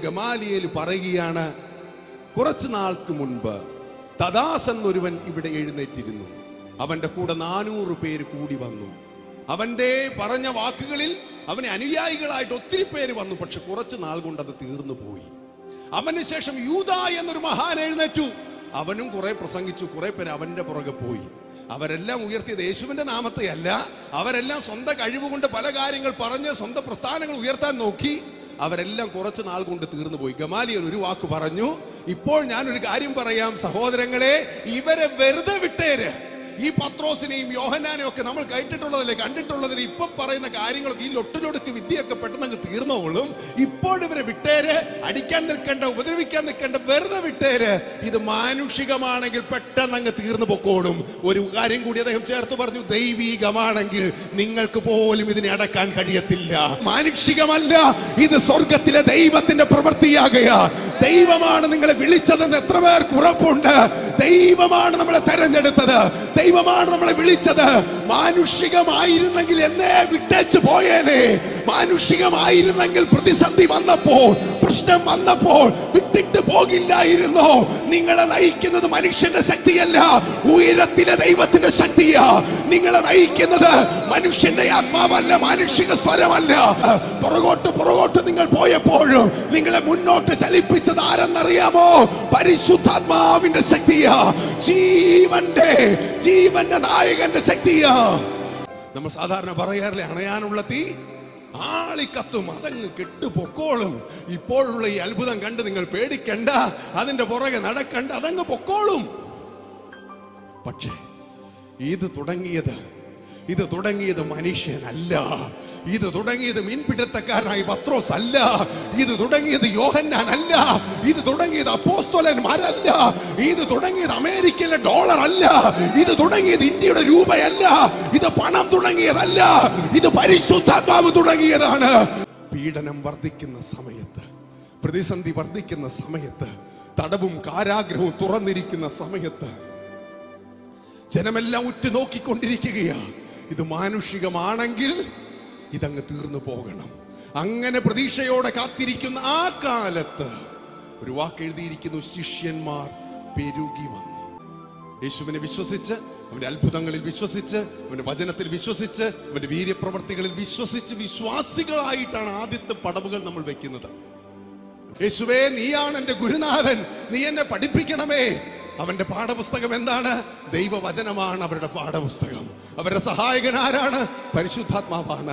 Gamaliel പറയുകയാണ്, കുറച്ചു നാൾക്ക് മുൻപ് തദാസ് എന്നൊരുവൻ ഇവിടെ എഴുന്നേറ്റിരുന്നു. അവന്റെ കൂടെ 400 പേര് കൂടി വന്നു. അവന്റെ പറഞ്ഞ വാക്കുകളിൽ അവന് അനുയായികളായിട്ട് ഒത്തിരി പേര് വന്നു. പക്ഷെ കുറച്ചു നാൾ കൊണ്ട് അത് തീർന്നു പോയി. അവന് ശേഷം യൂദ എന്നൊരു മഹാൻ എഴുന്നേറ്റു. അവനും കുറെ പ്രസംഗിച്ചു. കുറെ പേര് അവന്റെ പുറകെ പോയി. അവരെല്ലാം ഉയർത്തിയത് യേശുവിന്റെ നാമത്തെ അല്ല. അവരെല്ലാം സ്വന്തം കഴിവുകൊണ്ട് പല കാര്യങ്ങൾ പറഞ്ഞ് സ്വന്തം പ്രസ്ഥാനങ്ങൾ ഉയർത്താൻ നോക്കി. അവരെല്ലാം കുറച്ചു നാൾ കൊണ്ട് തീർന്നു പോയി. ഗമാലിയേൽ ഒരു വാക്ക് പറഞ്ഞു, ഇപ്പോൾ ഞാനൊരു കാര്യം പറയാം സഹോദരങ്ങളെ, ഇവരെ വെറുതെ വിട്ടേര്. ഈ പത്രോസിനെയും യോഹന്നാനെയും ഒക്കെ നമ്മൾ കേട്ടിട്ടുള്ളതല്ലേ, കണ്ടിട്ടുള്ളതിന് ഇപ്പൊ പറയുന്ന കാര്യങ്ങളൊക്കെ ഈ ലൊട്ടിലൊടുക്ക് വിദ്യയൊക്കെ പെട്ടെന്ന് അങ്ങ് തീർന്നോളും. ഇപ്പോഴിവരെ വിട്ടേര്, അടിക്കാൻ നിൽക്കണ്ട, ഉപദ്രവിക്കാൻ നിൽക്കണ്ട, വെറുതെ വിട്ടേര്. ഇത് മാനുഷികമാണെങ്കിൽ പെട്ടെന്ന് അങ്ങ് തീർന്നു പൊക്കോളും. ഒരു കാര്യം കൂടി അദ്ദേഹം ചേർത്ത് പറഞ്ഞു, ദൈവീകമാണെങ്കിൽ നിങ്ങൾക്ക് പോലും ഇതിനെ അടക്കാൻ കഴിയത്തില്ല. മാനുഷികമല്ല, ഇത് സ്വർഗത്തിലെ ദൈവത്തിന്റെ പ്രവൃത്തിയാകുക. ദൈവമാണ് നിങ്ങളെ വിളിച്ചതെന്ന് എത്ര പേർക്ക് ഉറപ്പുണ്ട്? ദൈവമാണ് നമ്മളെ തെരഞ്ഞെടുത്തത്, ദൈവമാണ് നമ്മളെ വിളിച്ചത്. മാനുഷികമായിരുന്നെങ്കിൽ എന്നെ വിട്ടേച്ച് പോയേനെ. മാനുഷികമായിരുന്നെങ്കിൽ പ്രതിസന്ധി വന്നപ്പോൾ, പ്രശ്നം വന്നപ്പോൾ വിട്ടിട്ട് പോകില്ലായിരുന്നോ? നിങ്ങളെ നയിക്കുന്നത് മനുഷ്യന്റെ ശക്തിയല്ല, ഉയരത്തിലെ ദൈവത്തിന്റെ ശക്തിയാ. നിങ്ങളെ നയിക്കുന്നത് മനുഷ്യന്റെ ആത്മാവല്ല, മാനുഷിക സ്വരമല്ല. പുറകോട്ട് നിങ്ങൾ പോയപ്പോഴും നിങ്ങളെ മുന്നോട്ട് ചലിപ്പിച്ചത് ആരെന്നറിയാമോ? പരിശുദ്ധാത്മാവിന്റെ ശക്തിയാ, ജീവന്റെ നായകന്റെ ശക്തിയാ. നമ്മൾ സാധാരണ പറയാറില്ലേ, അണയാനുള്ള തീ ആളിക്കത്തും, അതങ്ങ് കെട്ടുപൊക്കോളും. ഇപ്പോഴുള്ള ഈ അത്ഭുതം കണ്ട് നിങ്ങൾ പേടിക്കണ്ട, അതിന്റെ പുറകെ നടക്കണ്ട, അതങ്ങ് പൊക്കോളും. പക്ഷേ ഇത് തുടങ്ങിയത് മനുഷ്യനല്ല. ഇത് തുടങ്ങിയത് മീൻപിടുത്തക്കാരനായി പത്രോസ് അല്ല. ഇത് തുടങ്ങിയത് യോഹന്നാൻ അല്ല. ഇത് തുടങ്ങിയത് അപ്പോസ്തലന്മാരല്ല. ഇത് തുടങ്ങിയത് അമേരിക്കയിലെ ഡോളർ അല്ല. ഇത് തുടങ്ങിയത് ഇന്ത്യയുടെ രൂപയല്ല. ഇത് പണം തുടങ്ങിയതല്ല. ഇത് പരിശുദ്ധാത്മാവ് തുടങ്ങിയതാണ്. പീഡനം വർദ്ധിക്കുന്ന സമയത്ത്, പ്രതിസന്ധി വർദ്ധിക്കുന്ന സമയത്ത്, തടവും കാരാഗ്രഹവും തുറന്നിരിക്കുന്ന സമയത്ത് ജനമെല്ലാം ഉറ്റുനോക്കിക്കൊണ്ടിരിക്കുകയാ. ഇത് മാനുഷികമാണെങ്കിൽ ഇതങ്ങ് തീർന്നു പോകണം. അങ്ങനെ പ്രതീക്ഷയോടെ കാത്തിരിക്കുന്ന ആ കാലത്ത് ഒരു വാക്ക് എഴുതിയിരിക്കുന്നു, ശിഷ്യന്മാർ പെരുകി വന്നു. യേശുവിനെ വിശ്വസിച്ച്, അവന്റെ അത്ഭുതങ്ങളിൽ വിശ്വസിച്ച്, അവന്റെ വചനത്തിൽ വിശ്വസിച്ച്, അവന്റെ വീര്യപ്രവർത്തികളിൽ വിശ്വസിച്ച് വിശ്വാസികളായിട്ടാണ് ആദ്യത്തെ പടവുകൾ നമ്മൾ വെക്കുന്നത്. യേശുവേ, നീയാണ് എന്റെ ഗുരുനാഥൻ, നീ എന്നെ പഠിപ്പിക്കണമേ. അവന്റെ പാഠപുസ്തകം എന്താണ്? ദൈവവചനമാണ് അവരുടെ പാഠപുസ്തകം. അവരുടെ സഹായകൻ ആരാണ്? പരിശുദ്ധാത്മാവാണ്.